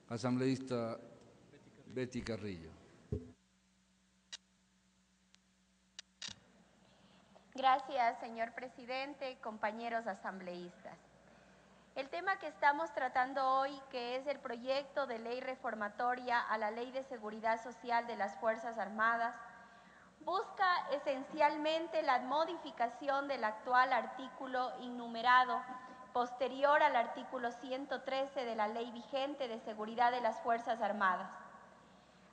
Asambleísta Betty Carrillo. Gracias, señor presidente, compañeros asambleístas. El tema que estamos tratando hoy, que es el proyecto de ley reformatoria a la Ley de Seguridad Social de las Fuerzas Armadas, busca esencialmente la modificación del actual artículo innumerado posterior al artículo 113 de la Ley vigente de Seguridad de las Fuerzas Armadas.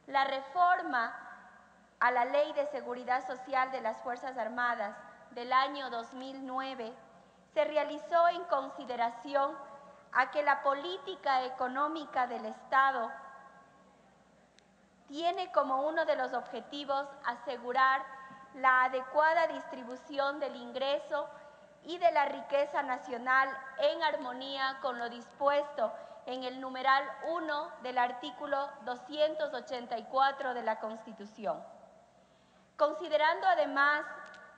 La reforma a la Ley de Seguridad Social de las Fuerzas Armadas del año 2009 se realizó en consideración a que la política económica del Estado tiene como uno de los objetivos asegurar la adecuada distribución del ingreso y de la riqueza nacional en armonía con lo dispuesto en el numeral 1 del artículo 284 de la Constitución. Considerando además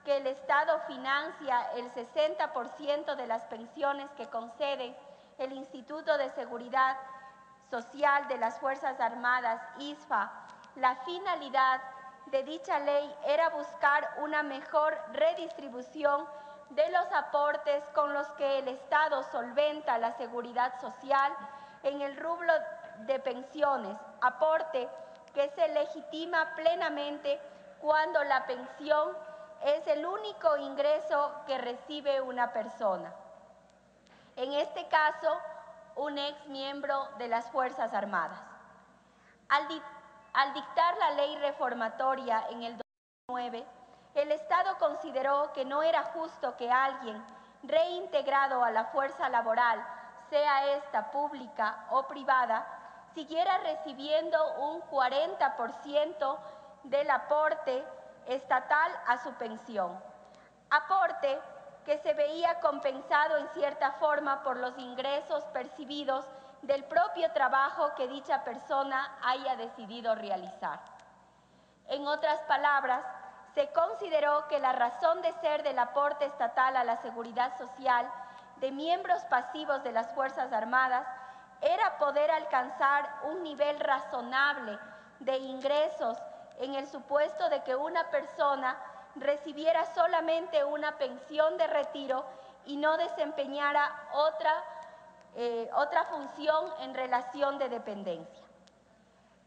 que el Estado financia el 60% de las pensiones que concede el Instituto de Seguridad Social de las Fuerzas Armadas, ISFA, la finalidad de dicha ley era buscar una mejor redistribución de los aportes con los que el Estado solventa la seguridad social en el rubro de pensiones, aporte que se legitima plenamente cuando la pensión es el único ingreso que recibe una persona. En este caso, un ex miembro de las Fuerzas Armadas. Al dictar la ley reformatoria en el 2009, el Estado consideró que no era justo que alguien reintegrado a la fuerza laboral, sea esta pública o privada, siguiera recibiendo un 40% del aporte estatal a su pensión. Aporte que se veía compensado en cierta forma por los ingresos percibidos del propio trabajo que dicha persona haya decidido realizar. En otras palabras, se consideró que la razón de ser del aporte estatal a la seguridad social de miembros pasivos de las Fuerzas Armadas era poder alcanzar un nivel razonable de ingresos en el supuesto de que una persona recibiera solamente una pensión de retiro y no desempeñara otra función en relación de dependencia.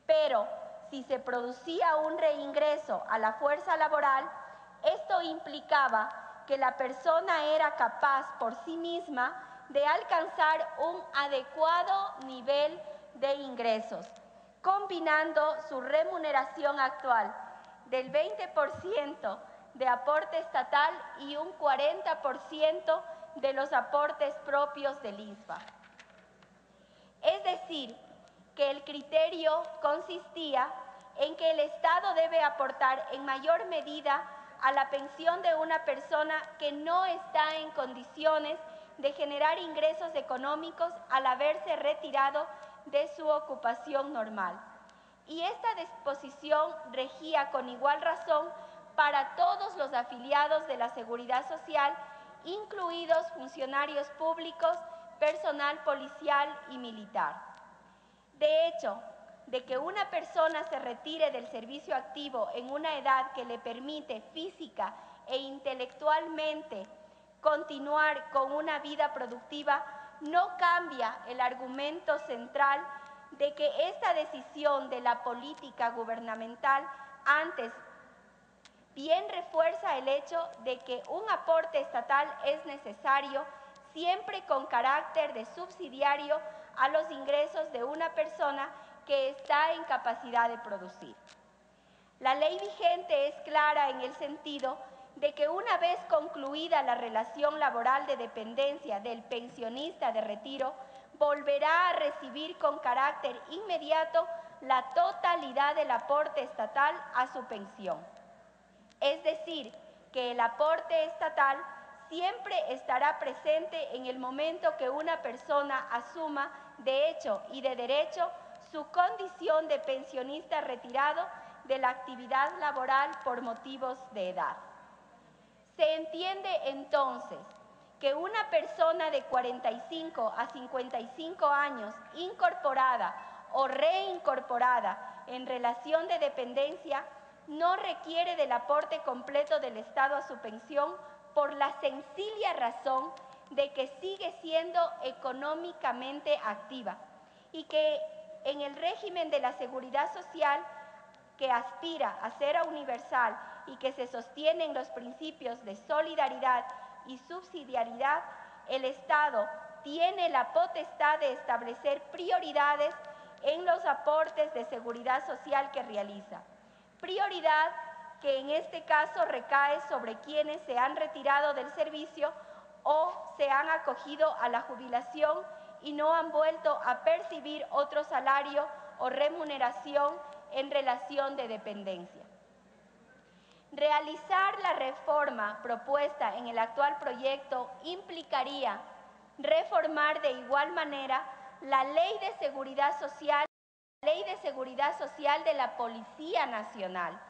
Pero si se producía un reingreso a la fuerza laboral, esto implicaba que la persona era capaz por sí misma de alcanzar un adecuado nivel de ingresos, combinando su remuneración actual del 20% de aporte estatal y un 40% de los aportes propios del ISFA. Es decir, que el criterio consistía en que el Estado debe aportar en mayor medida a la pensión de una persona que no está en condiciones de generar ingresos económicos al haberse retirado de su ocupación normal. Y esta disposición regía con igual razón para todos los afiliados de la Seguridad Social, incluidos funcionarios públicos, personal policial y militar. De hecho, de que una persona se retire del servicio activo en una edad que le permite física e intelectualmente continuar con una vida productiva, no cambia el argumento central de que esta decisión de la política gubernamental antes bien refuerza el hecho de que un aporte estatal es necesario siempre con carácter de subsidiario a los ingresos de una persona que está en capacidad de producir. La ley vigente es clara en el sentido de que una vez concluida la relación laboral de dependencia del pensionista de retiro, volverá a recibir con carácter inmediato la totalidad del aporte estatal a su pensión. Es decir, que el aporte estatal siempre estará presente en el momento que una persona asuma de hecho y de derecho su condición de pensionista retirado de la actividad laboral por motivos de edad. Se entiende entonces que una persona de 45 a 55 años incorporada o reincorporada en relación de dependencia no requiere del aporte completo del Estado a su pensión por la sencilla razón de que sigue siendo económicamente activa y que en el régimen de la seguridad social que aspira a ser universal y que se sostiene en los principios de solidaridad y subsidiariedad, el Estado tiene la potestad de establecer prioridades en los aportes de seguridad social que realiza. Prioridad que en este caso recae sobre quienes se han retirado del servicio o se han acogido a la jubilación y no han vuelto a percibir otro salario o remuneración en relación de dependencia. Realizar la reforma propuesta en el actual proyecto implicaría reformar de igual manera la Ley de Seguridad Social de la Policía Nacional,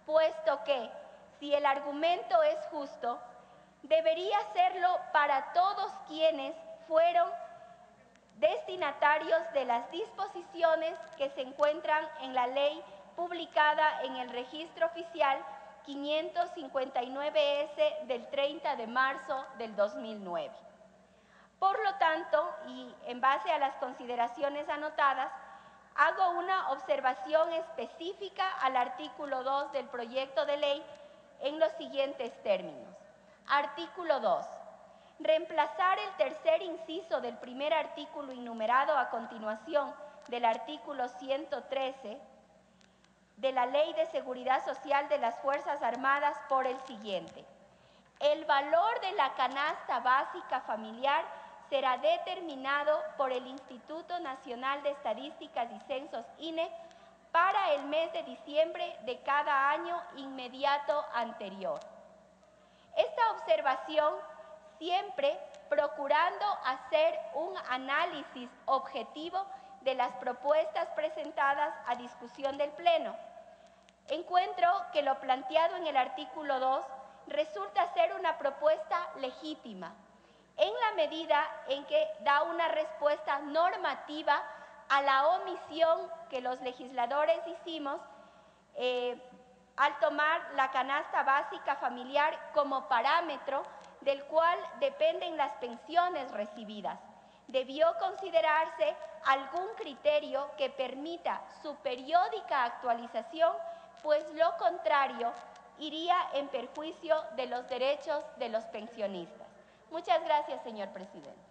puesto que, si el argumento es justo, debería serlo para todos quienes fueron destinatarios de las disposiciones que se encuentran en la ley publicada en el Registro Oficial 559-S del 30 de marzo del 2009. Por lo tanto, y en base a las consideraciones anotadas, hago una observación específica al artículo 2 del proyecto de ley en los siguientes términos. Artículo 2. Reemplazar el tercer inciso del primer artículo enumerado a continuación del artículo 113 de la Ley de Seguridad Social de las Fuerzas Armadas por el siguiente. El valor de la canasta básica familiar será determinado por el Instituto Nacional de Estadísticas y Censos, INE, para el mes de diciembre de cada año inmediato anterior. Esta observación siempre procurando hacer un análisis objetivo de las propuestas presentadas a discusión del Pleno. Encuentro que lo planteado en el artículo 2 resulta ser una propuesta legítima, en la medida en que da una respuesta normativa a la omisión que los legisladores hicimos al tomar la canasta básica familiar como parámetro del cual dependen las pensiones recibidas. Debió considerarse algún criterio que permita su periódica actualización, pues lo contrario iría en perjuicio de los derechos de los pensionistas. Muchas gracias, señor presidente.